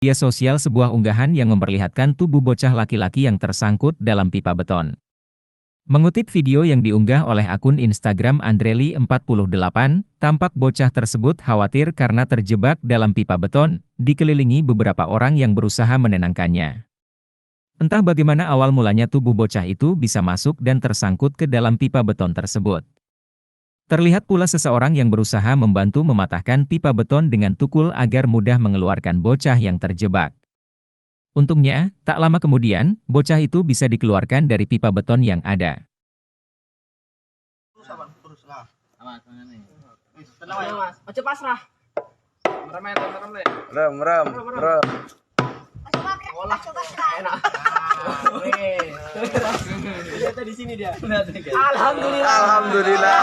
Media sosial sebuah unggahan yang memperlihatkan tubuh bocah laki-laki yang tersangkut dalam pipa beton. Mengutip video yang diunggah oleh akun Instagram Andreli48, tampak bocah tersebut khawatir karena terjebak dalam pipa beton, dikelilingi beberapa orang yang berusaha menenangkannya. Entah bagaimana awal mulanya tubuh bocah itu bisa masuk dan tersangkut ke dalam pipa beton tersebut. Terlihat pula seseorang yang berusaha membantu mematahkan pipa beton dengan tukul agar mudah mengeluarkan bocah yang terjebak. Untungnya, tak lama kemudian, bocah itu bisa dikeluarkan dari pipa beton yang ada. Di sini dia. Alhamdulillah. Alhamdulillah.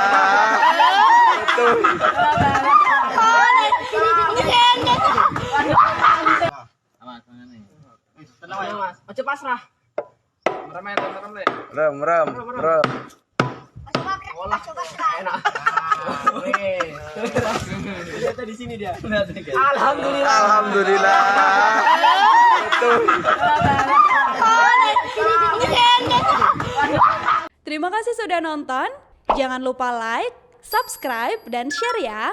Di sini dia. Alhamdulillah. Alhamdulillah. Terima kasih sudah nonton. Jangan lupa like, subscribe, dan share ya.